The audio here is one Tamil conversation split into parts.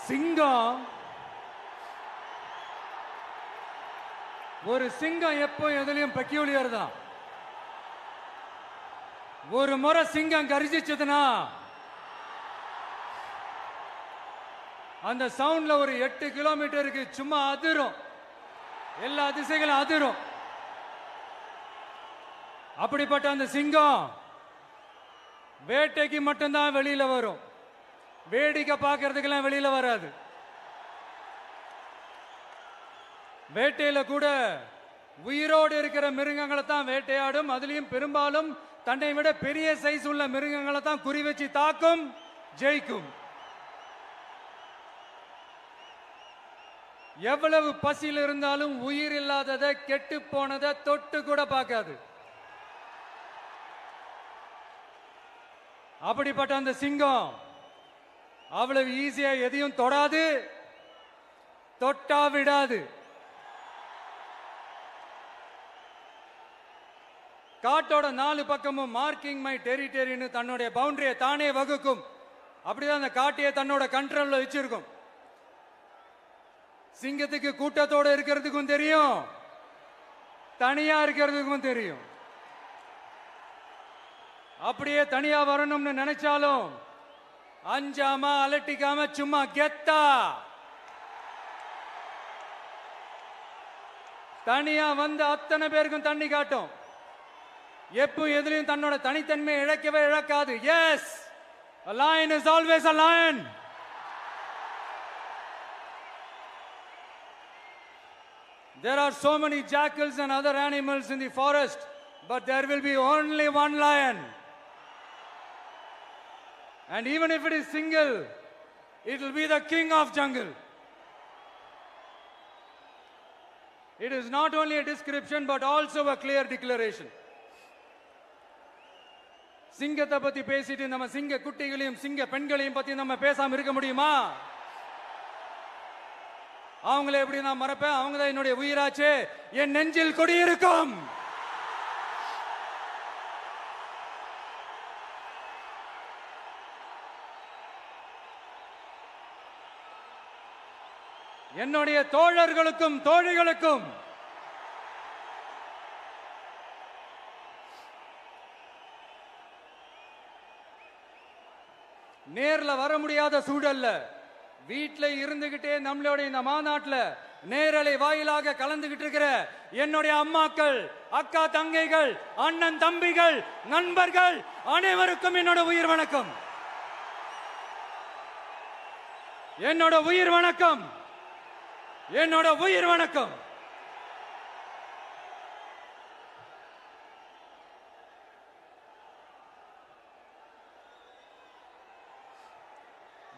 சிங்கம் ஒரு சிங்கம் எப்போ எதுலயும் பெக்யூலியர் தான். ஒரு முறை சிங்கம் கர்ஜிச்சதுன்னா அந்த சவுண்ட்ல ஒரு 8 கிலோமீட்டருக்கு சும்மா அதிரும், எல்லா திசைகளும் அதிரும். அப்படிப்பட்ட அந்த சிங்கம் வேட்டைக்கு மட்டும்தான் வெளியில வரும், வேடிக்கை பார்க்கறதுக்கெல்லாம் வெளியில வராது. வேட்டையில கூட உயிரோடு இருக்கிற மிருகங்களை தான் வேட்டையாடும். அதுலயும் பெரும்பாலும் தன்னை விட பெரிய சைஸ் உள்ள மிருகங்களை தான் குறி வச்சு தாக்கும், ஜெயிக்கும். எவ்வளவு பசியில் இருந்தாலும் உயிர் இல்லாததை, கெட்டு போனதை தொட்டு கூட பார்க்காது. அப்படிப்பட்ட அந்த சிங்கம் அவ்வளவு ஈஸியா எதையும் தொடாது, தொட்டா விடாது. காட்டோட 4 பக்கமும் மார்க்கிங் மை டெரிட்டரின்னு தன்னுடைய பவுண்டரியை தானே வகுக்கும். அப்படிதான் அந்த காட்டையே தன்னோட கண்ட்ரோல்ல வச்சிருக்கும். சிங்கத்துக்கு கூட்டத்தோட இருக்கிறதுக்கும் தெரியும், தனியா இருக்கிறதுக்கும் தெரியும். அப்படியே தனியா வரணும்னு நினைச்சாலும் அஞ்சாம அலட்டிக்காம சும்மா கெத்தா தனியா வந்து அத்தனை பேருக்கும் தண்ணி காட்டும். எப்போ எதுலயும் தன்னோட தனித்தன்மையை இழக்கவே இழக்காது. Yes, a lion is always a lion. There are so many jackals and other animals in the forest, but there will be only one lion. And even if it is single, it will be the king of jungle. It is not only a description but also a clear declaration. சிங்கத்தை பத்தி பேசிட்டு நம்ம சிங்க குட்டிகளையும் சிங்க பெண்களையும் பத்தி நம்ம பேசாம இருக்க முடியுமா? அவங்கள எப்படி நான் மறப்பேன்? அவங்க தான் என்னுடைய உயிராச்சே, என் நெஞ்சில் குடியிருக்கும். என்னுடைய தோழர்களுக்கும் தோழிகளுக்கும் நேர்ல வர முடியாத சூழல்ல வீட்ல இருந்துகிட்டே நம்மளுடைய இந்த மாநாட்டில் நேரலை வாயிலாக கலந்துகிட்டு இருக்கிற என்னுடைய அம்மாக்கள், அக்கா தங்கைகள், அண்ணன் தம்பிகள், நண்பர்கள் அனைவருக்கும் என்னோட உயிர் வணக்கம். என்னோட உயிர் வணக்கம், என்னோட உயிர் வணக்கம்.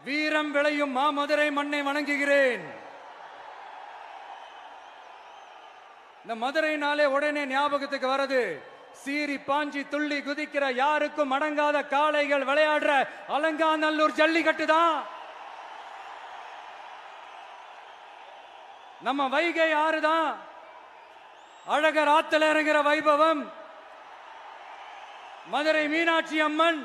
வீரம் விளையும் மாமதுரை மண்ணை வணங்குகிறேன். இந்த மதுரைனாலே உடனே ஞாபகத்துக்கு வரது சீறி பாஞ்சி துள்ளி குதிக்கிற யாருக்கும் அடங்காத காளைகள் விளையாடுற அலங்காநல்லூர் ஜல்லிக்கட்டு தான். நம்ம வைகை ஆறுதான் அழகர் ஆத்துல இறங்குற வைபவம். மதுரை மீனாட்சி அம்மன்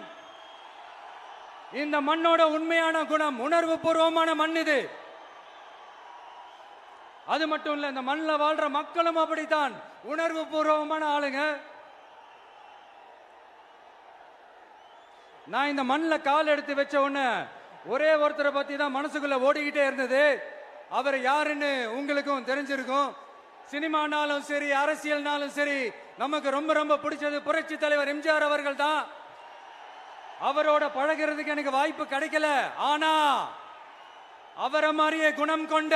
இந்த மண்ணோட உண்மையான குணம், உணர்வு பூர்வமான மண் இது. அது மட்டும் இல்ல, இந்த மண்ணில் வாழ்ற மக்களும் அப்படித்தான் உணர்வு பூர்வமான ஆளுங்க. நான் இந்த மண்ணில் கால் எடுத்து வச்ச உடனே ஒரே ஒருத்தரை பத்தி தான் மனசுக்குள்ள ஓடிக்கிட்டே இருந்தது. அவர் யாருன்னு உங்களுக்கும் தெரிஞ்சிருக்கும். சினிமானாலும் சரி, அரசியல்னாலும் சரி, நமக்கு ரொம்ப ரொம்ப பிடிச்சது புரட்சி தலைவர் எம்ஜிஆர் அவர்கள் தான். அவரோட பழகிறதுக்கு எனக்கு வாய்ப்பு கிடைக்கல. ஆனா அவரை மாதிரியே குணம் கொண்ட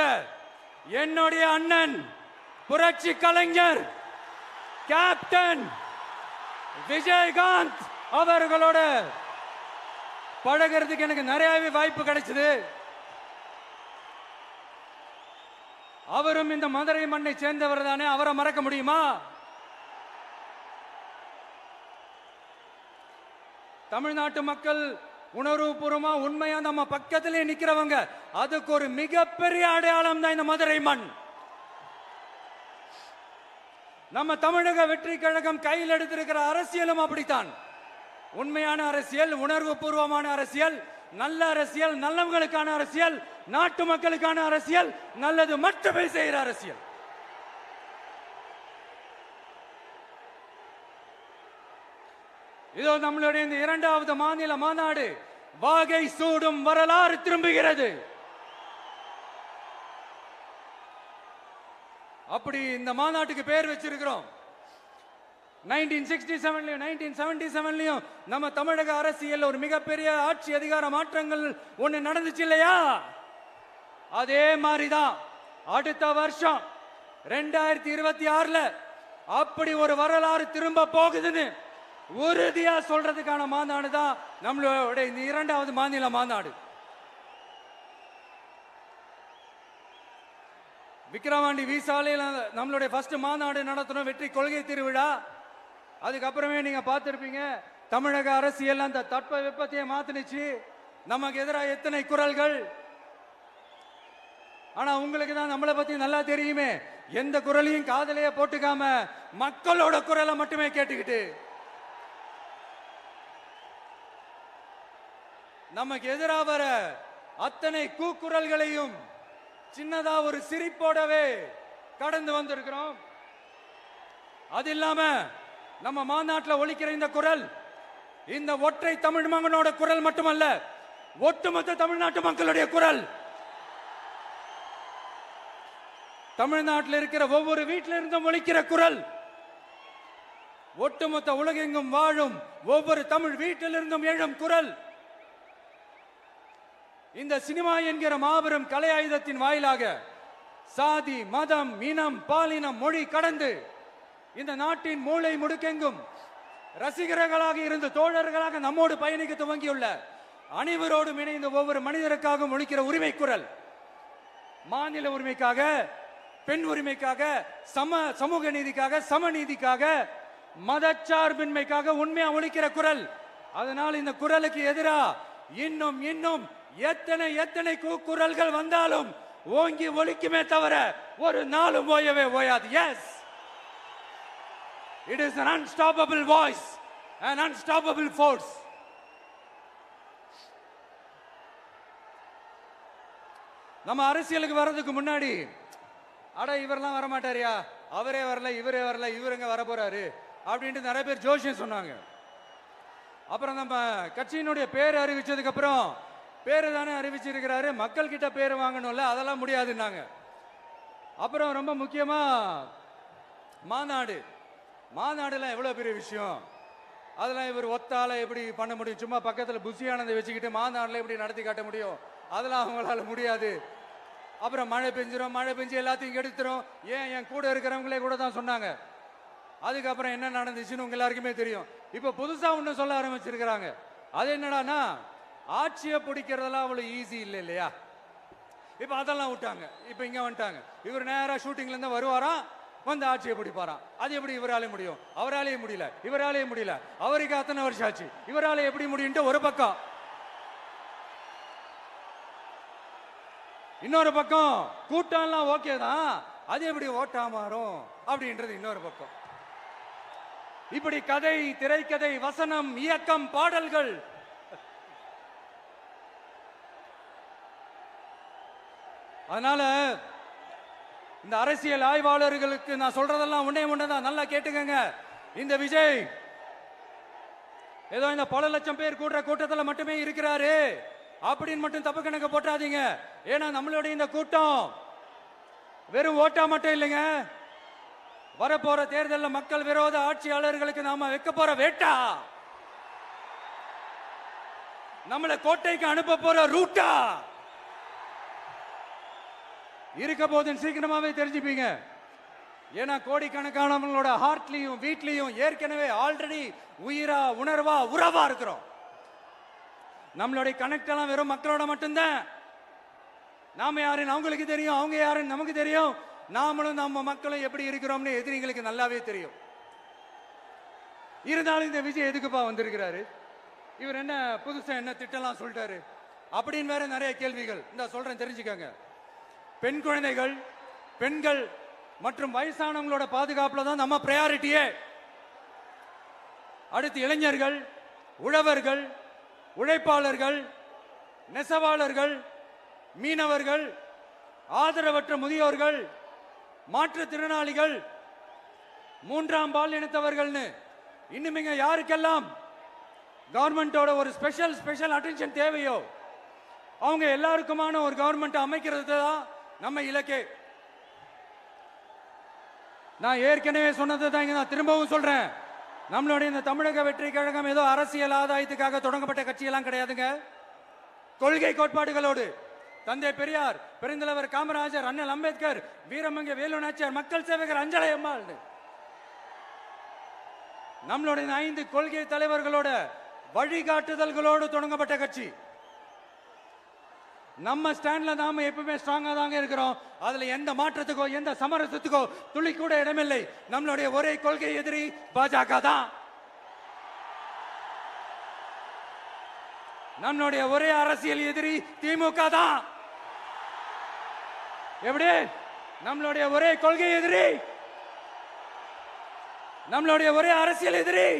என்னுடைய அண்ணன் புரட்சி கலைஞர் கேப்டன் விஜயகாந்த் அவர்களோட பழகிறதுக்கு எனக்கு நிறையவே வாய்ப்பு கிடைச்சது. அவரும் இந்த மதுரை மண்ணை சேர்ந்தவர் தானே, அவரை மறக்க முடியுமா? தமிழ்நாட்டு மக்கள் உணர்வுபூர்வமா உண்மையா நம்ம பக்கத்திலே நிக்கிறவங்க, அதுக்கு ஒரு மிகப்பெரிய அடையாளம் தான் இந்த மதுரை மண். நம்ம தமிழக வெற்றி கழகம் கையில் எடுத்திருக்கிற அரசியலும் அப்படித்தான். உண்மையான அரசியல், உணர்வு பூர்வமான அரசியல், நல்ல அரசியல், நல்லவங்களுக்கான அரசியல், நாட்டு மக்களுக்கான அரசியல், நல்லது மட்டுமே செய்கிற அரசியல். இதோ நம்மளுடைய இந்த இரண்டாவது மாநில மாநாடு வாகை சூடும் வரலாறு திரும்புகிறது. அப்படி இந்த மாநாட்டுக்கு பேர் வச்சிருக்கிறோம். 1967லயும் 1977லயும் நம்ம தமிழக அரசியல் ஒரு மிகப்பெரிய ஆட்சி அதிகார மாற்றங்கள் ஒண்ணு நடந்துச்சு இல்லையா? அதே மாதிரிதான் அடுத்த வருஷம் 2026ல அப்படி ஒரு வரலாறு திரும்ப போகுதுன்னு உறுதியா சொல்றதுக்கான மாநாடு தான் நம்மளோட இந்த இரண்டாவது மாநில மாநாடு. விக்கிரவாண்டி வீசாலையில் நம்மளுடைய ஃபர்ஸ்ட் மாநாடு நடத்தணும், வெற்றி கொள்கை திருவிழா. அதுக்கப்புறமே நீங்க பார்த்திருப்பீங்க, தமிழக அரசியல் அந்த தட்ப வெப்பத்தையே மாத்தினுச்சு. நமக்கு எதிராக எத்தனை குரல்கள். ஆனா உங்களுக்கு தான் நம்மளை பத்தி நல்லா தெரியுமே, எந்த குரலையும் காதலையே போட்டுக்காம மக்களோட குரலை மட்டுமே கேட்டுக்கிட்டு நமக்கு எதிராக வர அத்தனை கூக்குரல்களையும் சின்னதா ஒரு சிரிப்போடவே கடந்து வந்திருக்கிறோம். அது இல்லாம நம்ம மாநாட்டில் ஒலிக்கிற இந்த குரல் இந்த ஒற்றை தமிழ் மகனோட குரல் மட்டுமல்ல, ஒட்டுமொத்த தமிழ்நாட்டு மக்களுடைய குரல். தமிழ்நாட்டில் இருக்கிற ஒவ்வொரு வீட்டில இருந்தும் ஒலிக்கிற குரல், ஒட்டுமொத்த உலகெங்கும் வாழும் ஒவ்வொரு தமிழ் வீட்டிலிருந்தும் எழும் குரல். இந்த சினிமா என்கிற மாபெரும் கலை ஆயுதத்தின் வாயிலாக சாதி, மதம், இனம், பாலினம், மொழி கடந்து இந்த நாட்டின் மூளை முடுக்கெங்கும் ரசிகர்களாக இருந்து தோழர்களாக நம்மோடு பயணிக்க துவங்கியுள்ள அனைவரோடும் இணைந்து ஒவ்வொரு மனிதருக்காகவும் ஒலிக்கிற உரிமை குரல். மாநில உரிமைக்காக, பெண் உரிமைக்காக, சமூக நீதிக்காக, சமநீதிக்காக, மதச்சார்பின்மைக்காக உண்மையா ஒலிக்கிற குரல். அதனால் இந்த குரலுக்கு எதிராக இன்னும் இன்னும் எத்தனை எத்தனை குரல்கள் வந்தாலும் ஓங்கி ஒலிக்குமே தவிர ஒரு நாளும் ஓயவே ஓயாது. Yes, it is an unstoppable voice, an unstoppable force. நம்ம அரசியலுக்கு வர்றதுக்கு முன்னாடி அட இவரெல்லாம் வர மாட்டாரியா, அவரே வரல, இவரே வரல, இவருங்க வர போறாரு அப்படின்ட்டு நிறைய பேர் ஜோஷியம் சொன்னாங்க. அப்புறம் நம்ம கட்சியினுடைய பேர் அறிவிச்சதுக்கு அப்புறம் பேரு தானே அறிவிச்சிருக்கிறாரு, மக்கள் கிட்ட பேர் வாங்கணும்ல, அதெல்லாம் முடியாதுன்னாங்க. அப்புறம் ரொம்ப முக்கியமா மாநாடுலாம் எவ்வளவு பெரிய விஷயம், அதெல்லாம் இவர் ஒத்தால எப்படி பண்ண முடியும், சும்மா பக்கத்தில் புசியானதை வச்சுக்கிட்டு மாநாடுல எப்படி நடத்தி காட்ட முடியும், அதெல்லாம் அவங்களால முடியாது. அப்புறம் மழை பெஞ்சு எல்லாத்தையும் கெடுத்துரும். ஏன் என் கூட இருக்கிறவங்களே கூட தான் சொன்னாங்க. அதுக்கப்புறம் என்ன நடந்துச்சுன்னு உங்க எல்லாருக்குமே தெரியும். இப்ப புதுசா ஒண்ணு சொல்ல ஆரம்பிச்சிருக்கிறாங்க. அது என்னடானா, ஆட்சியை பிடிக்கிறதெல்லாம் அவ்வளவு ஈஸி இல்லை இல்லையா. இப்ப அதெல்லாம் விட்டாங்க, இப்ப இங்க வந்துட்டாங்க. இவர் நேரா ஷூட்டிங்ல இருந்து வருவாராம், வந்து ஆட்சியை பிடிப்பாராம். அது எப்படி இவராலே முடியும், அவராலே முடியல, இவராலே முடியல, அவருக்கு அத்தனை வருஷம் ஆச்சு, இவராலே எப்படி முடியும் ஒரு பக்கம். இன்னொரு பக்கம் கூட்டம்லாம் ஓகே தான், அது எப்படி ஓட்டா மாறும் அப்படின்றது இன்னொரு பக்கம். இப்படி கதை, திரைக்கதை, வசனம், இயக்கம், பாடல்கள், அதனால இந்த அரசியல் ஆய்வாளர்களுக்கு நான் சொல்றதெல்லாம் ஒன்னேதான், நல்லா கேட்டுக்கங்க. இந்த விஜய் ஏதோ இந்த பல லட்சம் பேர் கூடுற கூட்டத்தில் மட்டுமே இருக்கிறாரு அப்படின்னு மட்டும் தப்பு கணக்கு போட்டாதீங்க. ஏன்னா நம்மளுடைய இந்த கூட்டம் வெறும் ஓட்டா மட்டும் இல்லைங்க, வரப்போற தேர்தலில் மக்கள் விரோத ஆட்சியாளர்களுக்கு நாம வைக்க போற வேட்டா, நம்மளை கோட்டைக்கு அனுப்ப போற ரூட்டா இருக்க போதுன்னு சீக்கிரமாவே தெரிஞ்சுப்பீங்க. ஏன்னா கோடிக்கணக்கானவங்களோட ஹார்ட்லயும் வீட்லயும் ஏற்கனவே ஆல்ரெடி உயிரா, உணர்வா, உறவா இருக்கிறோம். நம்மளுடைய கனெக்ட் எல்லாம் வெறும் மக்களோட மட்டும்தான். நாம யாருன்னு அவங்களுக்கு தெரியும், அவங்க யாருன்னு நமக்கு தெரியும். நாமளும் நம்ம மக்களும் எப்படி இருக்கிறோம்னு எதிரிங்களுக்கு நல்லாவே தெரியும். இருந்தாலும் இந்த விஜய் எதுக்குப்பா வந்திருக்கிறாரு, இவர் என்ன புதுசா என்ன திட்டம்லாம் சொல்லிட்டாரு அப்படின்னு வேற நிறைய கேள்விகள். இந்த சொல்றேன் தெரிஞ்சுக்கங்க. பெண் குழந்தைகள், பெண்கள் மற்றும் வயசானவங்களோட பாதுகாப்புல தான் நம்ம பிரையாரிட்டியே. அடுத்து இளைஞர்கள், உழவர்கள், உழைப்பாளர்கள், நெசவாளர்கள், மீனவர்கள், ஆதரவற்ற முதியோர்கள், மாற்றுத்திறனாளிகள், மூன்றாம் பால் இனத்தவர்கள்னு இன்னும் இங்க யாருக்கெல்லாம் கவர்மெண்டோட ஒரு ஸ்பெஷல் அட்டென்ஷன் தேவையோ அவங்க எல்லாருக்குமான ஒரு கவர்மெண்ட் அமைக்கிறது தான் நம்ம இலக்கே. நான் ஏற்கனவே சொன்னது தான் இங்க நான் திரும்பவும் சொல்றேன். நம்மளுடைய இந்த தமிழக வெற்றி கழகம் ஏதோ அரசியல் ஆதாயத்துக்காக தொடங்கப்பட்ட கட்சியெல்லாம் கிடையாதுங்க. கொள்கை கோட்பாடுகளோடு தந்தை பெரியார், பெருந்தலைவர் காமராஜர், அண்ணல் அம்பேத்கர், வீரமங்க வேலு நாச்சியார், மக்கள் சேவகர் அஞ்சலை அம்மாள், நம்மளுடைய 5 கொள்கை தலைவர்களோட வழிகாட்டுதல்களோடு தொடங்கப்பட்ட கட்சி. நம்ம ஸ்டாண்ட்ல நாம எப்பவுமே ஸ்ட்ராங்கா தாங்க இருக்கிறோம். அதுல எந்த மாற்றத்துக்கோ எந்த சமரசத்துக்கோ துளி கூட இடமில்லை. நம்மளுடைய ஒரே கொள்கை எதிரி பாஜக தான். நம்மளுடைய ஒரே அரசியல் எதிரி திமுக தான். எப்படி? நம்மளுடைய ஒரே கொள்கை எதிரி, நம்மளுடைய ஒரே அரசியல் எதிரி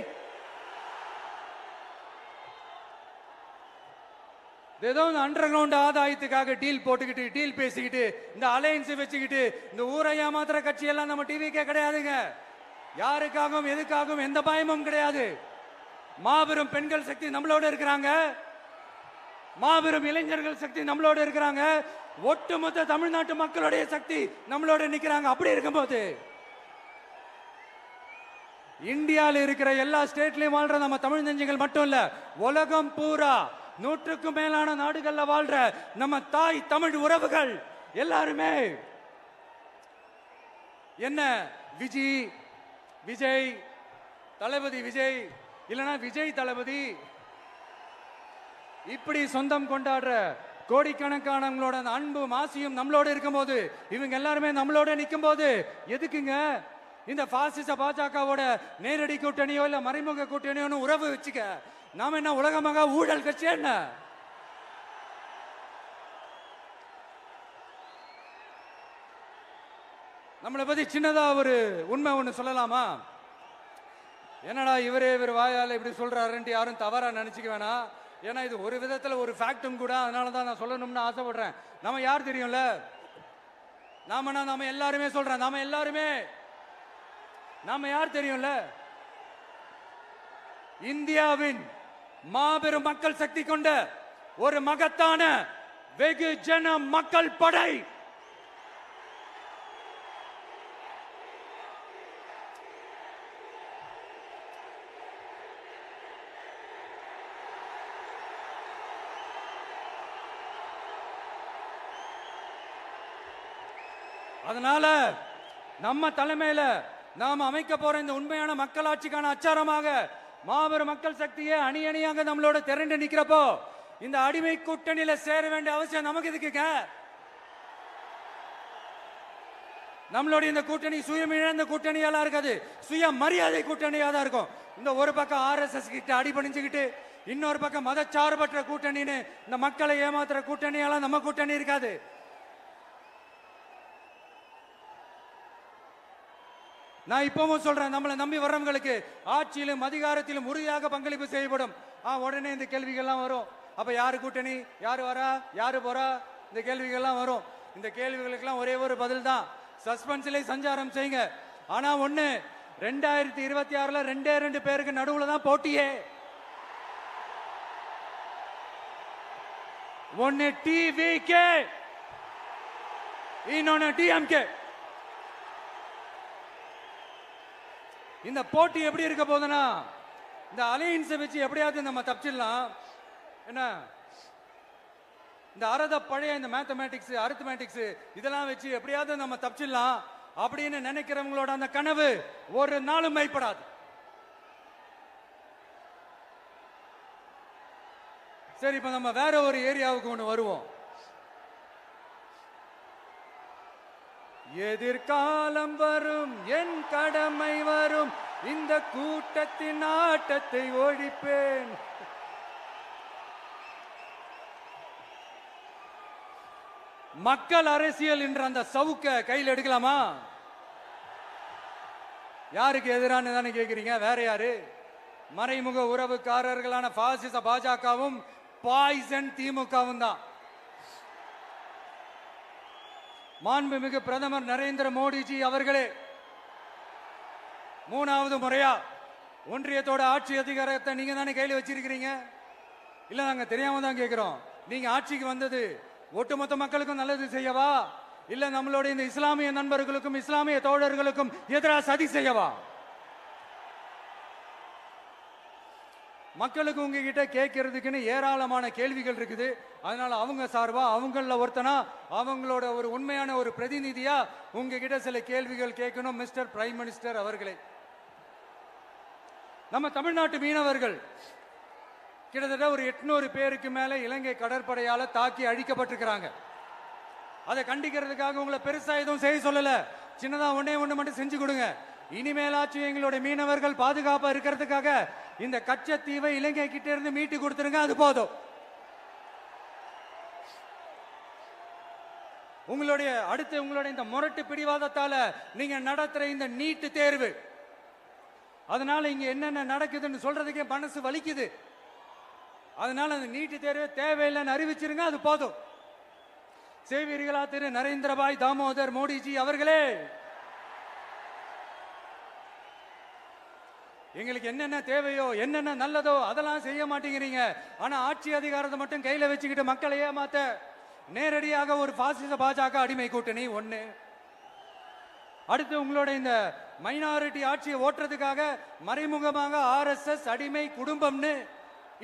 ஏதோ அண்டர் கிரவுண்ட் ஆதாயத்துக்காக டீல் போட்டுக்கிட்டு டீல் பேசிக்கிட்டு இந்த அலையன்ஸ் வச்சுக்கிட்டு இந்த ஊரை ஏமாத்துற கட்சி எல்லாம் நம்ம டிவிக்கே கிடையாதுங்க. யாருக்காகவும் எதுக்காகவும் எந்த பயமும் கிடையாது. மாபெரும் பெண்கள் சக்தி நம்மளோட இருக்கிறாங்க. மாபெரும் இளைஞர்கள் சக்தி நம்மளோட இருக்கிறாங்க. ஒட்டுமொத்த தமிழ்நாட்டு மக்களுடைய சக்தி நம்மளோட நிக்கிறாங்க. அப்படி இருக்கும்போது இந்தியாவில் இருக்கிற எல்லா ஸ்டேட்லயும் வாழ்ற நம்ம தமிழ் நெஞ்சங்கள் மட்டும் இல்ல, உலகம் பூரா 100க்கும் மேலான நாடுகள்ல வாழ்ற நம்ம தாய் தமிழ் உறவுகள் எல்லாருமே என்ன விஜய் தளபதி விஜய் இல்லனா விஜய் தளபதி இப்படி சொந்தம் கொண்டாடுற கோடிக்கணக்கானவங்களோட அன்பு மாசியும் நம்மளோட இருக்கும்போது, இவங்க எல்லாருமே நம்மளோட நிற்கும் போது எதுக்குங்க இந்த பாசிச பாஜகவோட நேரடி கூட்டணியோ இல்ல மறைமுக கூட்டணியோ உறவு வச்சுக்க? நாம என்ன உலகமாக ஊழல் கட்சி? என்ன நம்மளை பத்தி சின்னதா ஒரு உண்மை ஒண்ணு சொல்லலாமா? என்னடா இவர் வாயால இப்படி சொல்றாருன்ட்டு யாரும் தவறா நினைச்சுக்க வேணாம். ஏன்னா இது ஒரு விதத்துல ஒரு ஃபேக்டும் கூட. அதனாலதான் நான் சொல்லணும்னு ஆசைப்படுறேன். நம்ம யார் தெரியும்ல? நாம எல்லாருமே சொல்றேன். நாம யார் தெரியும்ல? இந்தியாவின் மாபெரும் மக்கள் சக்தி கொண்ட ஒரு மகத்தான வெகுஜன மக்கள் படை. அதனால நம்ம தலைமையில நாம் அமைக்க போற இந்த உண்மையான மக்களாட்சிக்கான அச்சாரமாக மாபெரும் மக்கள் சக்தியை அணி அணியாக நம்மளோட திரண்டு நிக்கிறப்போ இந்த அடிமை கூட்டணியில சேர வேண்டிய அவசியம் நமக்கு இருக்குங்க. நம்மளுடைய இந்த கூட்டணி சுயமிழந்த கூட்டணியால இருக்காது, சுய மரியாதை கூட்டணியா தான் இருக்கும். இந்த ஒரு பக்கம் RSS கிட்ட அடிபணிஞ்சுக்கிட்டு, இன்னொரு பக்கம் மதச்சார்பற்ற கூட்டணின்னு இந்த மக்களை ஏமாத்துற கூட்டணியால நம்ம கூட்டணி இருக்காது. நான் இப்பவும் சொல்றேன், நம்மளை நம்பி வர்றவங்களுக்கு ஆட்சியிலும் அதிகாரத்திலும் உறுதியாக பங்களிப்பு செய்யப்படும். உடனே இந்த கேள்விகள்லாம் வரும். அப்ப யாரு கூட்டணி, யாரு வரா, யாரு போறா, இந்த கேள்விகள்லாம் வரும். இந்த கேள்விகளுக்கெல்லாம் ஒரே ஒரு பதில் தான், சஸ்பென்ஸ்ல சஞ்சாரம் செய்யுங்க. ஆனா ஒண்ணு, 2026ல 2 பேருக்கு நடுவுல தான் போட்டியே. ஒன்னு டிவிகே, இன்னொன்னு டிஎம்கே. இந்த போட்டி எப்படி இருக்க போதுன்னா, இந்த அலையன்ஸை வச்சு எப்படியாவது நம்ம தப்பிச்சிடலாம். என்ன இந்த பழைய இந்த மேத்தமேட்டிக்ஸ் அரித்மேட்டிக்ஸ் இதெல்லாம் வச்சு எப்படியாவது நம்ம தப்பிச்சிடலாம் அப்படின்னு நினைக்கிறவங்களோட அந்த கனவு ஒரு நாளும் மைப்படாது. சரி, இப்ப நம்ம வேற ஒரு ஏரியாவுக்கு ஒண்ணு வருவோம். எதிர்காலம் வரும், என் கடமை வரும், இந்த கூட்டத்தின் ஆட்டத்தை ஒழிப்பேன். மக்கள் அரசியல் என்ற அந்த சவுக்க கையில் எடுக்கலாமா? யாருக்கு எதிரான தானே கேட்கிறீங்க? வேற யாரு? மறைமுக உறவுக்காரர்களான பாசிச பாஜகவும் பாய்சன் திமுகவும் தான். மாண்புமிகு பிரதமர் நரேந்திர மோடிஜி அவர்களே, 3வது முறையா ஒன்றியத்தோட ஆட்சி அதிகாரத்தை நீங்க தானே கையில் வச்சிருக்கிறீங்க. இல்ல நாங்க தெரியாம தான் கேட்கிறோம். நீங்க ஆட்சிக்கு வந்தது ஒட்டுமொத்த மக்களுக்கும் நல்லது செய்யவா, இல்ல நம்மளுடைய இந்த இஸ்லாமிய நண்பர்களுக்கும் இஸ்லாமிய தோழர்களுக்கும் எதிராக சதி செய்யவா? மக்களுக்கு உங்ககிட்ட கேட்கறதுக்குன்னு ஏராளமான கேள்விகள் இருக்குது. அதனால அவங்க சார்பா அவங்கள ஒருத்தனா அவங்களோட ஒரு உண்மையான ஒரு பிரதிநிதியா உங்ககிட்ட சில கேள்விகள் கேட்கணும். மிஸ்டர் பிரைம் மினிஸ்டர் அவர்களே, நம்ம தமிழ்நாட்டு மீனவர்கள் கிட்டத்தட்ட ஒரு 800 பேருக்கு மேல இலங்கை கடற்படையால தாக்கி அழிக்கப்பட்டிருக்கிறாங்க. அதை கண்டிக்கிறதுக்காக உங்களை பெருசா எதுவும் செய்ய சொல்லல, சின்னதா ஒண்ணே ஒண்ணு மட்டும் செஞ்சு கொடுங்க. இனிமேலாச்சும் எங்களுடைய மீனவர்கள் பாதுகாப்பா இருக்கிறதுக்காக இந்த கச்சத்தீவை இலங்கை கிட்ட இருந்து மீட்டு கொடுத்துருங்க, அது போதும். உங்களுடைய இந்த முரட்டு பிடிவாதத்தால நீங்க நடத்துற இந்த நீட்டு தேர்வு, அதனால இங்க என்னென்ன நடக்குதுன்னு சொல்றதுக்கே மனசு வலிக்குது. அதனால அந்த நீட்டு தேர்வு தேவையில்லைன்னு அறிவிச்சிருங்க, அது போதும். செய்வீர்களா திரு நரேந்திரபாய் தாமோதர் மோடிஜி அவர்களே? எங்களுக்கு என்னென்ன தேவையோ என்னென்ன நல்லதோ அதெல்லாம் செய்ய மாட்டேங்கிறீங்க. ஆனா ஆட்சி அதிகாரத்தை மட்டும் கையில வச்சுக்கிட்டு மக்களை ஏமாத்த நேரடியாக ஒரு பாசிச பாஜக அடிமை கூட்டணி ஒண்ணு. அடுத்து உங்களோட இந்த மைனாரிட்டி ஆட்சியை ஓட்டுறதுக்காக மறைமுகமாக RSS அடிமை குடும்பம்னு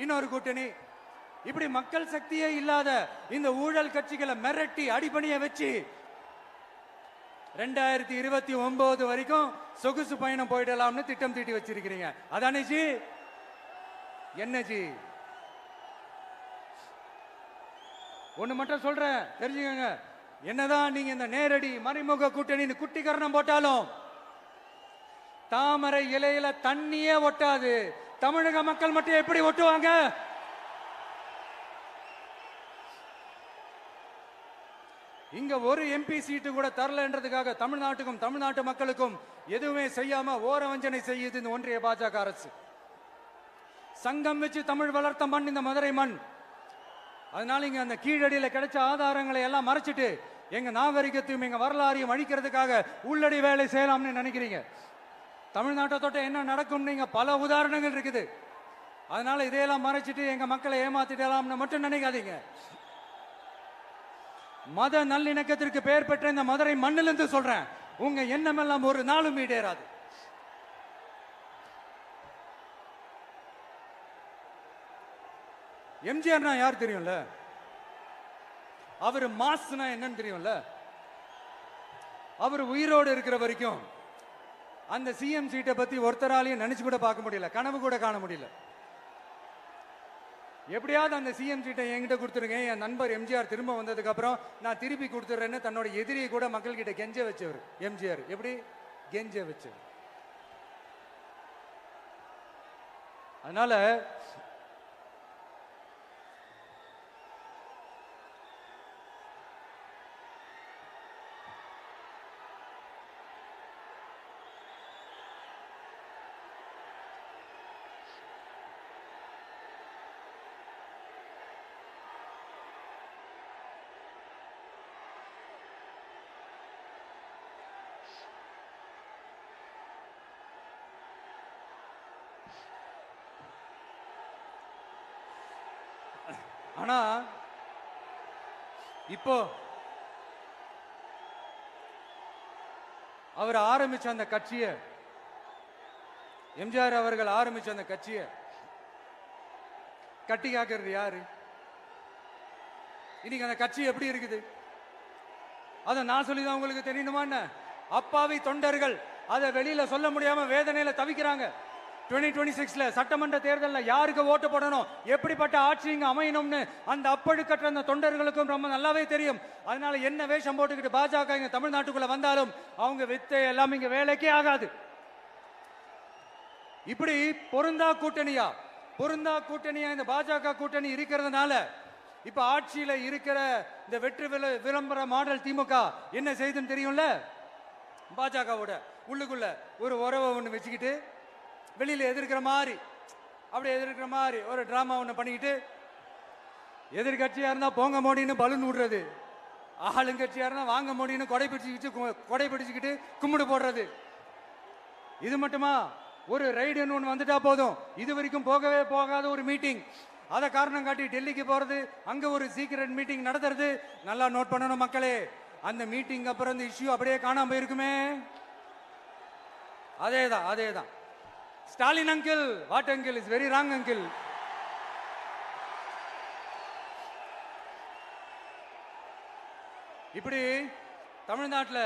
இன்னொரு கூட்டணி. இப்படி மக்கள் சக்தியே இல்லாத இந்த ஊழல் கட்சிகளை மிரட்டி அடிபணிய வச்சு 2029 வரைக்கும் சொகுசு பயணம் போயிடலாம்னு திட்டம் தீட்டி வச்சிருக்கிறீங்க. அதானே ஜி? என்ன ஜி? ஒண்ணு மட்டும் சொல்றேன், தெரிஞ்சுக்கங்க. என்னதான் நீங்க இந்த நேரடி மறைமுக கூட்டணி குட்டிகரணம் போட்டாலும் தாமரை இலையில தண்ணியே ஒட்டாது. தமிழக மக்கள் மட்டும் எப்படி ஒட்டுவாங்க? இங்க ஒரு MP சீட்டு கூட தரலன்றதுக்காக தமிழ்நாட்டுக்கும் தமிழ்நாட்டு மக்களுக்கும் எதுவுமே செய்யாம ஓரவஞ்சனை செய்யுது இந்த ஒன்றிய பாஜக அரசு. சங்கம் வச்சு தமிழ் வளர்த்த மண் இந்த மதுரை மண். அதனால இங்க அந்த கீழடியில கிடைச்ச ஆதாரங்களை எல்லாம் மறைச்சிட்டு எங்க நாகரிகத்தையும் எங்க வரலாறையும் அழிக்கிறதுக்காக உள்ளடி வேலை செய்யலாம்னு நினைக்கிறீங்க. தமிழ்நாட்டை தொட்ட என்ன நடக்கும் நீங்க பல உதாரணங்கள் இருக்குது. அதனால இதையெல்லாம் மறைச்சிட்டு எங்க மக்களை ஏமாத்திடலாம்னு மட்டும் நினைக்காதீங்க. மத நல்லிணக்கத்திற்கு பெயர் பெற்ற இந்த மதுரை மண்ணிலிருந்து சொல்றேன், உங்க எண்ணம் எல்லாம் ஒரு நாளும் ஈடேறாது. எம்ஜிஆர்னா யார் தெரியும்ல? அவர் மாஸ்னா என்னன்னு தெரியும்ல? அவர் உயிரோடு இருக்கிற வரைக்கும் அந்த சிஎம் சீட்டை பத்தி ஒருத்தராலையும் நினைச்சு கூட பார்க்க முடியல, கனவு கூட காண முடியல. எப்படியாவது அந்த சிஎம் சீட்டை என்கிட்ட கொடுத்துருங்க, என் நண்பர் எம்ஜிஆர் திரும்ப வந்ததுக்கு அப்புறம் நான் திருப்பி கொடுத்துறேன்னு தன்னோட எதிரியை கூட மக்கள் கிட்ட கெஞ்ச வச்சவர் எம்ஜிஆர். எப்படி கெஞ்ச வச்சவர்? அதனால ஆனா இப்போ அவர் ஆரம்பிச்ச அந்த கட்சியை, எம்ஜிஆர் அவர்கள் ஆரம்பிச்ச அந்த கட்சியை கட்டி காக்கிறது யாரு? இன்னைக்கு அந்த கட்சி எப்படி இருக்குது? அதை நான் சொல்லிதான் உங்களுக்கு தெரியணுமா என்ன? அப்பாவி தொண்டர்கள் அதை வெளியில சொல்ல முடியாம வேதனையில தவிக்கிறாங்க. 2026 சட்டமன்ற தேர்தலில் யாருக்கு ஓட்டு போடணும், எப்படிப்பட்ட ஆட்சி இங்க அமையணும்னு அந்த அப்பழுக்கற்ற அந்த தொண்டர்களுக்கும் ரொம்ப நல்லாவே தெரியும். அதனால என்ன வேஷம் போட்டுக்கிட்டு பாஜக இங்க தமிழ்நாட்டுக்குள்ள வந்தாலும் அவங்க வித்தை எல்லாம் இங்க வேலைக்கே ஆகாது. இப்படி பொருந்தா கூட்டணியா இந்த பாஜக கூட்டணி இருக்கிறதுனால இப்ப ஆட்சியில இருக்கிற இந்த வெற்றி விளம்பர மாடல் திமுக என்ன செய்யுதுன்னு தெரியும்ல? பாஜகவோட உள்ளுக்குள்ள ஒரு உறவை ஒண்ணு வச்சுக்கிட்டு வெளியில எதிர்க்கிற மாதிரி, அப்படி எதிர்க்கிற மாதிரி ஒரு டிராமா ஒண்ணு பண்ணிக்கிட்டு எதிர்கட்சியா இருந்தா போங்க மோடின்னு பலூன் விடுறது, ஆளுங்கட்சியா இருந்தா வாங்க மோடின்னு கொடை பிடிச்சுக்கிட்டு கும்பிடு போடுறது. இது மட்டுமா? ஒரு ரைடுன்னு ஒன்று வந்துட்டா போதும், இது வரைக்கும் போகவே போகாத ஒரு மீட்டிங், அதை காரணம் காட்டி டெல்லிக்கு போறது, அங்க ஒரு சீக்கிரட் மீட்டிங் நடத்துறது. நல்லா நோட் பண்ணணும் மக்களே, அந்த மீட்டிங் அப்புறம் இந்த இஷ்யூ அப்படியே காணாம போயிருக்குமே. அதேதான். Stalin uncle, what uncle is very wrong uncle. இப்படி தமிழ்நாட்டில்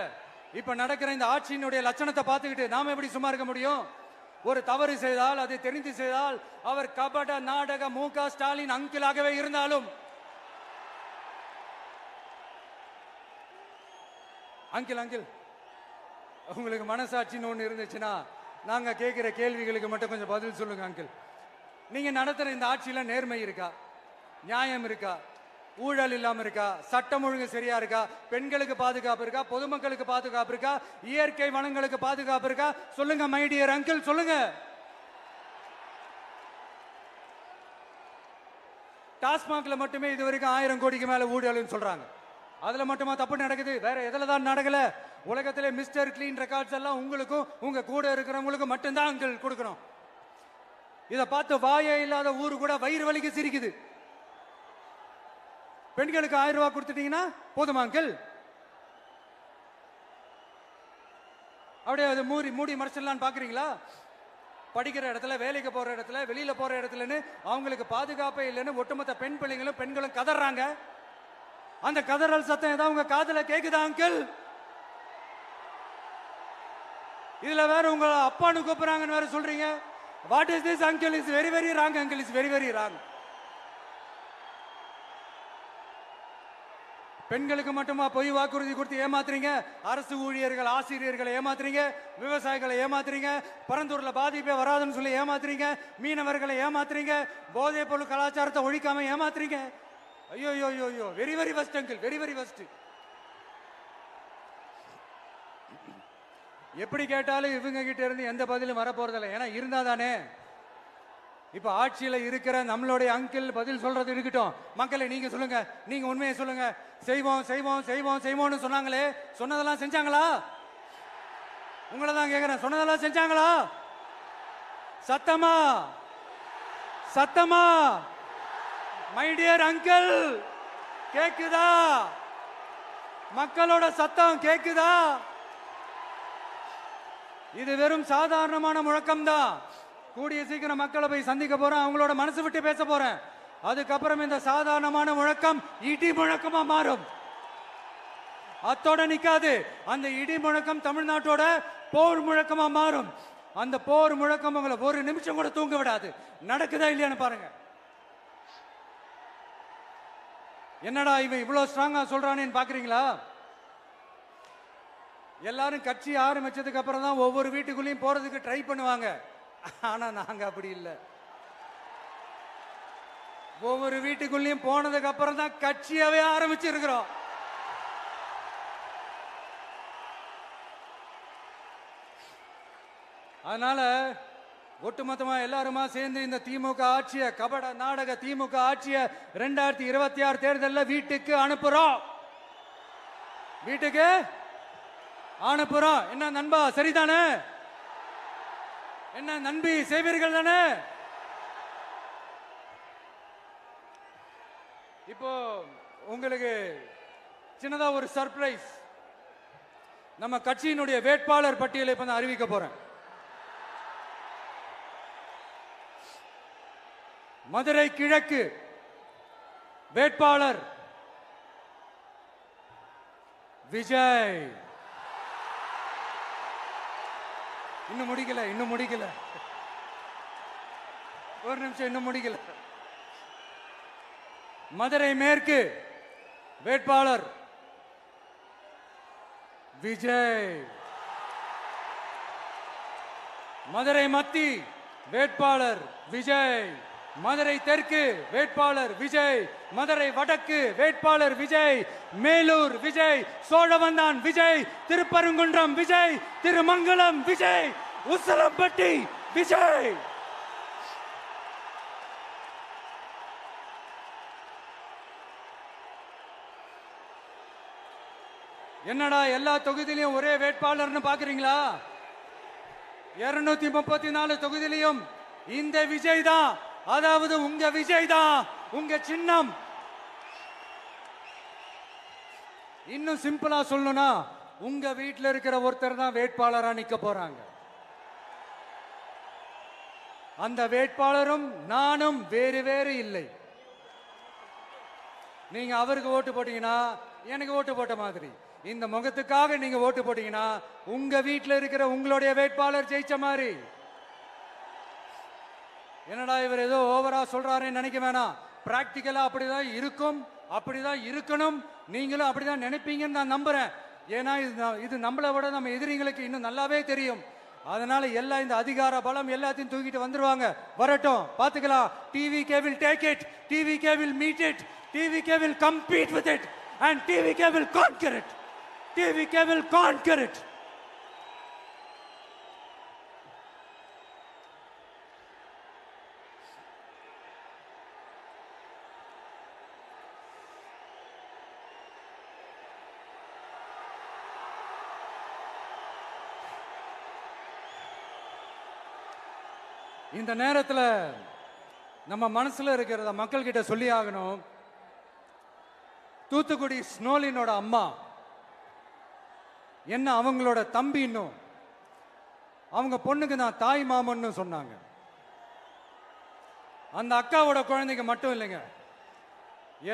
இப்ப நடக்கிற இந்த ஆட்சியினுடைய லட்சணத்தை பார்த்துக்கிட்டு நாம எப்படி சும்மா இருக்க முடியும்? ஒரு தவறு செய்தால், அதை தெரிந்து செய்தால், அவர் கபட நாடக மு.க. ஸ்டாலின் அங்கிளாகவே இருந்தாலும், அங்கிள் உங்களுக்கு மனசாட்சின்னு ஒன்று இருந்துச்சுன்னா நாங்க கேட்கிற கேள்விகளுக்கு மட்டும் கொஞ்சம் பதில் சொல்லுங்க அங்கிள். நீங்க நடத்துற இந்த ஆட்சியில நேர்மை இருக்கா? நியாயம் இருக்கா? ஊழல் இல்லாம இருக்கா? சட்டம் ஒழுங்கு சரியா இருக்கா? பெண்களுக்கு பாதுகாப்பு இருக்கா? பொதுமக்களுக்கு பாதுகாப்பு இருக்கா? இயற்கை வளங்களுக்கு பாதுகாப்பு இருக்கா? சொல்லுங்க மை டியர் அங்கிள், சொல்லுங்க. டாஸ்மாக்ல மட்டுமே இது வரைக்கும் 1000 கோடிக்கு மேல ஊழல்னு சொல்றாங்க. அதுல மட்டுமா தப்பு நடக்குது? வேற எதுல தான் நடக்கல? உலகத்திலே மிஸ்டர் கிளீன் ரெக்கார்ட்ஸ் எல்லாம் உங்களுக்கும் உங்க கூட இருக்கிறவங்களுக்கும் மட்டும்தான் அங்கிள் கொடுக்கணும். இதை பார்த்து வாயே இல்லாத ஊரு கூட வயிறு வலிக்கு சிரிக்குது. பெண்களுக்கு 1000 ரூபாய் கொடுத்துட்டீங்கன்னா போதுமா அங்கிள்? அப்படியே அது மூடி மறைச்சிடலான்னு பாக்குறீங்களா? படிக்கிற இடத்துல, வேலைக்கு போற இடத்துல, வெளியில போற இடத்துலன்னு அவங்களுக்கு பாதுகாப்பே இல்லைன்னு ஒட்டுமொத்த பெண்களும் கதறாங்க. அந்த கதறல் சத்தம் ஏதாவது உங்க காதுல கேக்குதா அங்கிள்? இதுல வேற உங்க அப்பான்னு கூப்பிடுறாங்கன்னு வேற சொல்றீங்க. What is this uncle? Is very very wrong uncle, is very very wrong. பெண்களுக்கு மட்டுமா பொய் வாக்குறுதி கொடுத்து ஏமாத்துறீங்க? அரசு ஊழியர்கள், ஆசிரியர்களை ஏமாத்துறீங்க, விவசாயிகளை ஏமாத்துறீங்க, பரந்தூர்ல பாதிப்பே வராதுன்னு சொல்லி ஏமாத்துறீங்க, மீனவர்களை ஏமாத்துறீங்க, போதைப் பொருள் கலாச்சாரத்தை ஒழிக்காம ஏமாத்துறீங்க. ஐயோ, very very first uncle, very very first. எப்படி கேட்டாலும் இவங்க கிட்ட இருந்து எந்த பதிலும் வரப்போறதில்லை. ஏன்னா இருந்தா தானே. இப்ப ஆட்சியில இருக்கிற நம்மளுடைய அங்கிள் பதில் சொல்றது இருக்கட்டும். மக்களை நீங்க சொல்லுங்க, நீங்க உண்மையை சொல்லுங்க. செய்வோம்னு சொன்னாங்களே, சொன்னதெல்லாம் செஞ்சாங்களா? உங்களை தான் கேக்குறேன், சொன்னதெல்லாம் செஞ்சாங்களா? சத்தமா மை டியர் அங்கிள், கேக்குதா? மக்களோட சத்தம் கேக்குதா? இது வெறும் சாதாரணமான முழக்கம் தான். கூடிய சீக்கிரம் மக்களை போய் சந்திக்க போறேன், அவங்களோட மனசு விட்டு பேச போறேன். அதுக்கப்புறம் இந்த சாதாரணமான முழக்கம் இடி முழக்கமா மாறும். அத்தோட நிக்காது. அந்த இடி முழக்கம் தமிழ்நாட்டோட போர் முழக்கமா மாறும். அந்த போர் முழக்கம் உங்களை ஒரு நிமிஷம் கூட தூங்க விடாது. நடக்குதா இல்லையான்னு பாருங்க. என்னடா இவன் இவ்வளவு ஸ்ட்ராங்கா சொல்றானேன்னு பாக்குறீங்களா? எல்லாரும் கட்சி ஆரம்பிச்சதுக்கு அப்புறம் தான் ஒவ்வொரு வீட்டுக்குள்ளேயும் போறதுக்கு ட்ரை பண்ணுவாங்க. ஆனா நாங்க அப்படி இல்லை. ஒவ்வொரு வீட்டுக்குள்ளேயும் போனதுக்கு அப்புறம் தான் கட்சியாவே ஆரம்பிச்சிருக்கிறோம். அதனால ஒட்டுமொத்தமா எல்லாருமா சேர்ந்து இந்த திமுக ஆட்சிய, கபட நாடக திமுக ஆட்சிய 2026 தேர்தலில் வீட்டுக்கு அனுப்புறோம். வீட்டுக்கு அனுப்புறோம். என்ன நண்பா, சரிதானே? என்ன நம்பி செய்வீர்கள் தானே? இப்போ உங்களுக்கு சின்னதா ஒரு சர்ப்ரைஸ். நம்ம கட்சியினுடைய வேட்பாளர் பட்டியலை இப்ப நான் அறிவிக்க போறேன். மதுரை கிழக்கு வேட்பாளர் விஜய். இன்னும் முடிக்கல. ஒரு நிமிஷம், இன்னும் முடிக்கல. மதுரை மேற்கு வேட்பாளர் விஜய். மதுரை மத்தி வேட்பாளர் விஜய். மதுரை தெற்கு வேட்பாளர் விஜய். மதுரை வடக்கு வேட்பாளர் விஜய். மேலூர் விஜய். சோழவந்தான் விஜய். திருப்பரங்குன்றம் விஜய். திருமங்கலம் விஜய். உசிலம்பட்டி விஜய். என்னடா எல்லா தொகுதியிலையும் ஒரே வேட்பாளர்னு பாக்குறீங்களா? 234 தொகுதியிலையும் இந்த விஜய் தான், அதாவது உங்க விஜய் தான் உங்க சின்னம். இன்னும் சிம்பிளா சொல்லணும்னா உங்க வீட்டில் இருக்கிற ஒருத்தர் தான் வேட்பாளரா நிக்க போறாங்க. அந்த வேட்பாளரும் நானும் வேறு வேறு இல்லை. நீங்க அவருக்கு ஓட்டு போட்டீங்கன்னா எனக்கு ஓட்டு போட்ட மாதிரி, இந்த முகத்துக்காக நீங்க ஓட்டு போட்டீங்கன்னா உங்க வீட்டில் இருக்கிற உங்களுடைய வேட்பாளர் ஜெயிச்ச மாதிரி. என்னடா இவர் ஏதோ ஓவரா சொல்றாருன்னு நினைக்க வேணாம். பிராக்டிக்கலா அப்படிதான் இருக்கும், அப்படிதான் இருக்கணும். நீங்களும் அப்படிதான் நினைப்பீங்கன்னு நான் நம்புறேன். ஏன்னா இது நம்மளை விட நம்ம எதிரிங்களுக்கு இன்னும் நல்லாவே தெரியும். அதனால எல்லாம் இந்த அதிகார பலம் எல்லாத்தையும் தூக்கிட்டு வந்துருவாங்க. வரட்டும், பாத்துக்கலாம். TVK will take it, TVK will meet it, TVK will compete with it and TVK will conquer it, TVK will conquer it. இந்த நேரத்தில் நம்ம மனசுல இருக்கிறத மக்கள் கிட்ட சொல்லி ஆகணும். தூத்துக்குடி ஸ்னோலினோட அம்மா என்ன அவங்களோட தம்பி, இன்னும் அவங்க பொண்ணுக்கு நான் தாய் மாமன்னு சொன்னாங்க. அந்த அக்காவோட குழந்தைங்க மட்டும் இல்லைங்க,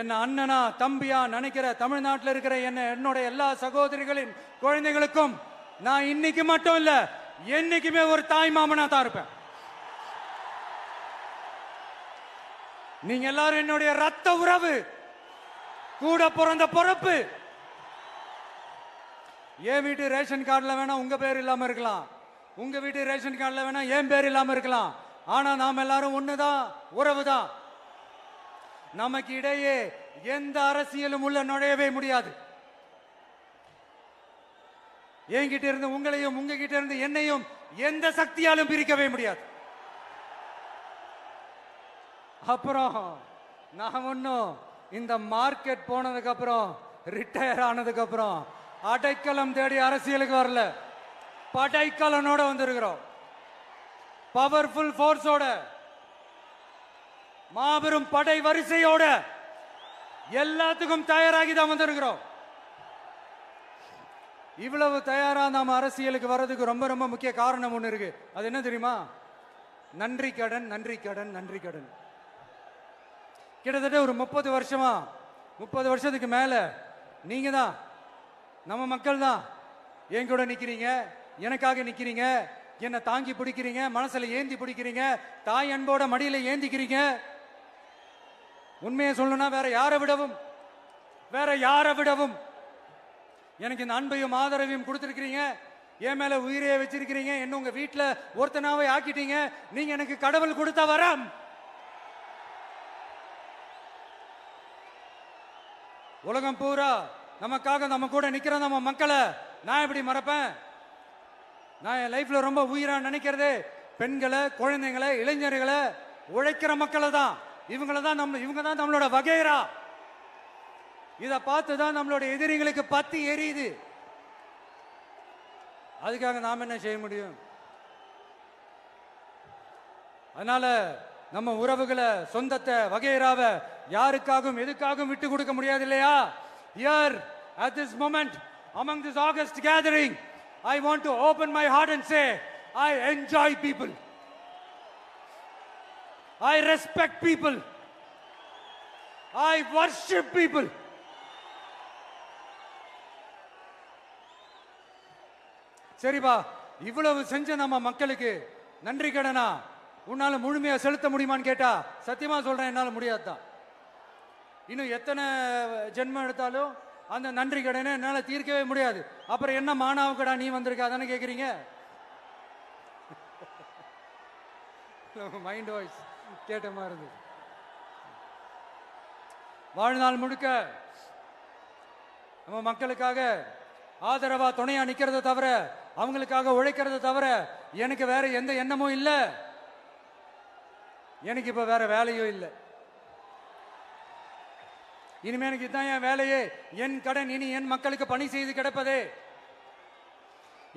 என்ன அண்ணனா தம்பியா நினைக்கிற தமிழ்நாட்டில் இருக்கிற என்னோட எல்லா சகோதரிகளின் குழந்தைகளுக்கும் நான் இன்னைக்கு மட்டும் இல்ல, என்னைக்குமே ஒரு தாய் மாமனா தான் இருப்பேன். நீங்க எல்லாரும் என்னுடைய ரத்த உறவு, கூட பிறந்த பொறுப்பு. என் வீட்டு ரேஷன் கார்டுல வேணா உங்க பேர் இல்லாம இருக்கலாம், உங்க வீட்டு ரேஷன் கார்டுல வேணா என் பேர் இல்லாம இருக்கலாம். ஆனா நாம் எல்லாரும் ஒண்ணுதான், உறவுதான். நமக்கு இடையே எந்த அரசியலும் உள்ள நுழையவே முடியாது. என்கிட்ட இருந்து உங்களையும் உங்ககிட்ட இருந்து என்னையும் எந்த சக்தியாலும் பிரிக்கவே முடியாது. அப்புறம் நான் ஒன்னும் இந்த மார்க்கெட் போனதுக்கு அப்புறம், ரிட்டையர் ஆனதுக்கு அப்புறம் அடைக்கலம் தேடி அரசியலுக்கு வரல, படைக்கலனோட வந்திருக்கிறோம். பவர்ஃபுல் போர்ஸோட, மாபெரும் படை வரிசையோட, எல்லாத்துக்கும் தயாராகி தான் வந்திருக்கிறோம். இவ்வளவு தயாரா நாம அரசியலுக்கு வர்றதுக்கு ரொம்ப ரொம்ப முக்கிய காரணம் ஒண்ணு இருக்கு. அது என்ன தெரியுமா? நன்றி கடன், நன்றி கடன், நன்றி கடன். கிட்டத்தட்ட ஒரு 30 வருஷமா, 30 வருஷத்துக்கு மேல நீங்க தான், நம்ம மக்கள் தான் என் கூட நிக்கிறீங்க, எனக்காக நிக்கிறீங்க, என்னை தாங்கி பிடிக்கிறீங்க, மனசுல ஏந்தி பிடிக்கிறீங்க, தாய் அன்போட மடியில ஏந்திக்கிறீங்க. உண்மையை சொல்லணும்னா வேற யாரை விடவும் எனக்கு இந்த அன்பையும் ஆதரவையும் கொடுத்திருக்கிறீங்க. என் மேல உயிரையே வச்சிருக்கிறீங்க. என்ன உங்க வீட்டுல ஒருத்தனாவே ஆக்கிட்டீங்க. நீங்க எனக்கு கடவுள் கொடுத்த வரம். உலகம் பூரா நமக்காக நம்ம கூட நிக்கிற நம்ம மக்களை நான் எப்படி மறப்பேன்? நான் என் லைஃப்ல ரொம்ப உயிரா நினைக்கிறதே பெண்களை, குழந்தைங்களை, இளைஞர்களை, உழைக்கிற மக்களை தான். இவங்க தான் நம்மளோட வகைரா. இதை பார்த்துதான் நம்மளோட எதிரிகளுக்கு பத்தி எரியுது. அதுக்காக நாம் என்ன செய்ய முடியும்? அதனால நம்ம உறவுகளை, சொந்தத்தை, வகைராவை யாருக்காகவும் எதுக்காகவும் விட்டு கொடுக்க முடியாது இல்லையா? Here at this moment among this August gathering, I want to open my heart and say I enjoy people, I respect people, I worship people. சரிப்பா, இவ்வளவு செஞ்ச நம்ம மக்களுக்கு நன்றி கடனா உன்னால முழுமையா செலுத்த முடியுமான்னு கேட்டா சத்தியமா சொல்றேன், என்னால முடியாதுதான். இன்னும் எத்தனை ஜென்மம் எடுத்தாலும் அந்த நன்றி கடனை என்னால தீர்க்கவே முடியாது. அப்புறம் என்ன மானாவுக்கடா நீ வந்திருக்க தானே கேக்குறீங்க? மைண்ட் வாய்ஸ் கேட்ட மாதிரி இருந்தது. வாழ்நாள் முழுக்க நம்ம மக்களுக்காக ஆதரவா துணையா நிக்கிறத தவிர, அவங்களுக்காக உழைக்கிறத தவிர எனக்கு வேற எந்த எண்ணமும் இல்லை. எனக்கு இப்ப வேற வேலையும் இல்லை. இனிமே எனக்கு இதுதான் என் வேலையே, என் கடன் இனி என் மக்களுக்கு பணி செய்து கிடப்பதே.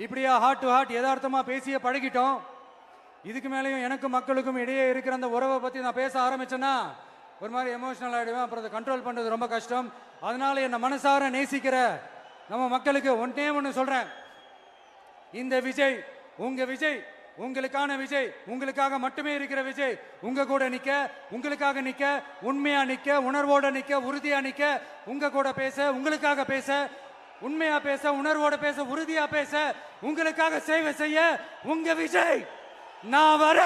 இப்படியா ஹார்ட் டு ஹார்ட் யதார்த்தமா பேசிய பழகிட்டோம். இதுக்கு மேலேயும் எனக்கும் மக்களுக்கும் இடையே இருக்கிற அந்த உறவை பத்தி நான் பேச ஆரம்பிச்சேன்னா ஒரு மாதிரி எமோஷனல் ஆயிடுவேன். அப்புறம் அதை கண்ட்ரோல் பண்றது ரொம்ப கஷ்டம். அதனால என்ன மனசார நேசிக்கிற நம்ம மக்களுக்கு ஒன்னே ஒன்று சொல்றேன். இந்த விஜய் உங்க விஜய், உங்களுக்கான விஜய், உங்களுக்காக மட்டுமே இருக்கிற விஜய். உங்க கூட நிக்க, உங்களுக்காக நிக்க, உண்மையா நிக்க, உணர்வோட நிக்க, உறுதியா நிக்க, உங்க கூட பேச, உங்களுக்காக பேச, உண்மையா பேச, உணர்வோட பேச, உறுதியா பேச, உங்களுக்காக சேவை செய்ய உங்க விஜய் நான் வர.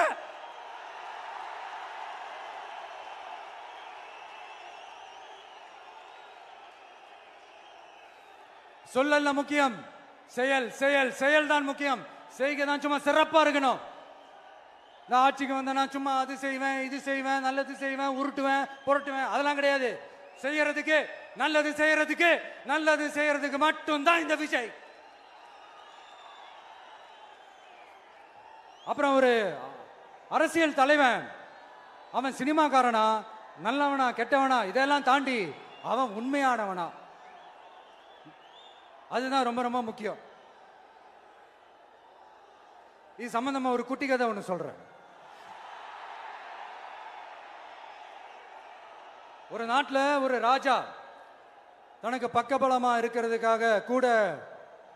சொல்லல முக்கியம், செயல் செயல் செயல் தான் முக்கியம். செய்கை தான் சும்மா சிறப்பா இருக்கணும். நான் ஆட்சிக்கு வந்தேன்னா சும்மா அது செய்வேன், இது செய்வேன், நல்லது செய்வேன், உருட்டுவேன், புரட்டுவேன், அதெல்லாம் கிடையாது. செய்யறதுக்கு நல்லது செய்யறதுக்கு நல்லது செய்யறதுக்கு மட்டும்தான் இந்த விஜய். அப்புறம் ஒரு அரசியல் தலைவன் அவன் சினிமாக்காரனா, நல்லவனா, கெட்டவனா, இதெல்லாம் தாண்டி அவன் உண்மையானவனா, அதுதான் ரொம்ப ரொம்ப முக்கியம். இது சம்பந்தமா ஒரு குட்டி கதை ஒன்று சொல்றேன். ஒரு நாட்டில் ஒரு ராஜா தனக்கு பக்கபலமா இருக்கிறதுக்காக, கூட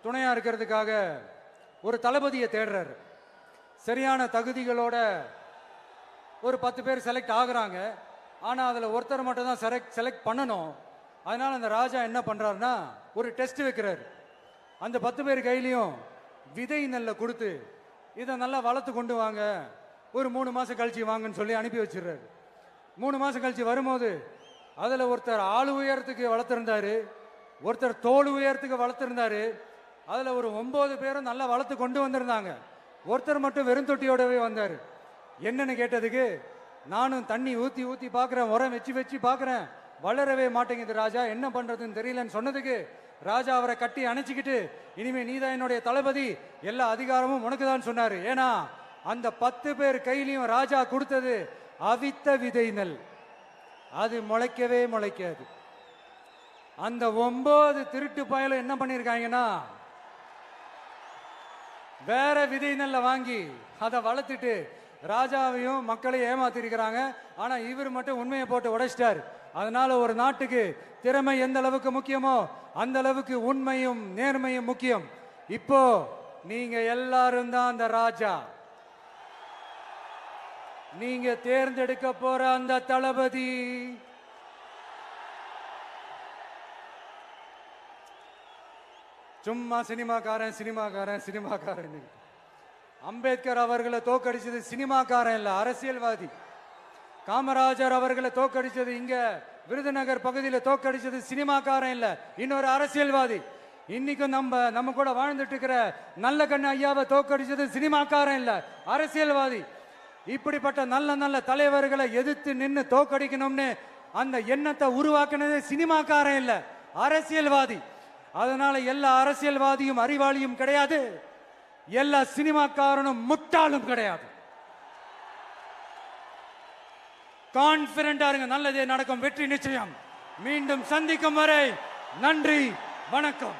துணையா இருக்கிறதுக்காக ஒரு தளபதியை தேடுறாரு. சரியான தகுதிகளோட ஒரு 10 பேர் செலக்ட் ஆகுறாங்க. ஆனா அதுல ஒருத்தர் மட்டும் தான் செலக்ட் பண்ணணும். அதனால அந்த ராஜா என்ன பண்றாருன்னா ஒரு டெஸ்ட் வைக்கிறாரு. அந்த 10 பேர் கையிலையும் விதை நெல்லை கொடுத்து இதை நல்லா வளர்த்து கொண்டு வாங்க, ஒரு 3 மாசம் கழிச்சு வாங்கன்னு சொல்லி அனுப்பி வச்சிடுறாரு. 3 மாசம் கழிச்சு வரும்போது அதுல ஒருத்தர் ஆளு உயரத்துக்கு வளர்த்திருந்தாரு, ஒருத்தர் தோல் உயரத்துக்கு வளர்த்திருந்தாரு. அதுல ஒரு 9 பேரும் நல்லா வளர்த்து கொண்டு வந்திருந்தாங்க. ஒருத்தர் மட்டும் வெறும் தொட்டியோடவே வந்தாரு. என்னன்னு கேட்டதுக்கு, நானும் தண்ணி ஊத்தி ஊத்தி பாக்குறேன், உரம் வச்சு வச்சு பாக்குறேன், வளரவே மாட்டேங்குது ராஜா, என்ன பண்றதுன்னு தெரியலன்னு சொன்னதுக்கு ராஜா அவரை கட்டி அணைச்சிக்கிட்டு, இனிமே நீதான் என்னுடைய தளபதி, எல்லா அதிகாரமும் உனக்கு தான் சொன்னாரு. ஏன்னா அந்த 10 பேர் கையிலையும் ராஜா கொடுத்தது அவித்த விதை நெல், அது முளைக்கவே முளைக்காது. அந்த 9 திருட்டு பயலும் என்ன பண்ணிருக்காங்கன்னா வேற விதை நெல்ல வாங்கி அதை வளர்த்துட்டு ராஜாவையும் மக்களையும் ஏமாத்திருக்கிறாங்க. ஆனா இவர் மட்டும் உண்மையை போட்டு உடைச்சிட்டார். அதனால ஒரு நாட்டுக்கு திறமை எந்த அளவுக்கு முக்கியமோ அந்த அளவுக்கு உண்மையும் நேர்மையும் முக்கியம். இப்போ நீங்க எல்லாரும் தான் அந்த ராஜா. நீங்க தேர்ந்தெடுக்க போற அந்த தளபதி சும்மா சினிமாக்காரன் சினிமாக்காரன் சினிமாக்காரன். அம்பேத்கர் அவர்களை தோக்கடிச்சது சினிமாக்காரன் இல்ல, அரசியல்வாதி. காமராஜர் அவர்களை தோக்கடிச்சது, இங்க விருதுநகர் பகுதியில் தோக்கடிச்சது சினிமாக்காரன் இல்ல, இன்னொரு அரசியல்வாதி. இன்னைக்கும் நம்ம கூட வாழ்ந்துட்டு இருக்கிற நல்ல கண்ணு ஐயாவை தோக்கடிச்சது சினிமாக்காரன் இல்ல, அரசியல்வாதி. இப்படிப்பட்ட நல்ல நல்ல தலைவர்களை எதிர்த்து நின்று தோக்கடிக்கணும்னு அந்த எண்ணத்தை உருவாக்குனது சினிமாக்காரன் இல்ல, அரசியல்வாதி. அதனால எல்லா அரசியல்வாதியும் அறிவாளியும் கிடையாது, எல்லா சினிமாக்காரனும் முட்டாளும் கிடையாது. கான்பிடண்டா இருங்க, நல்லதே நடக்கும், வெற்றி நிச்சயம். மீண்டும் சந்திக்கும் வரை நன்றி, வணக்கம்.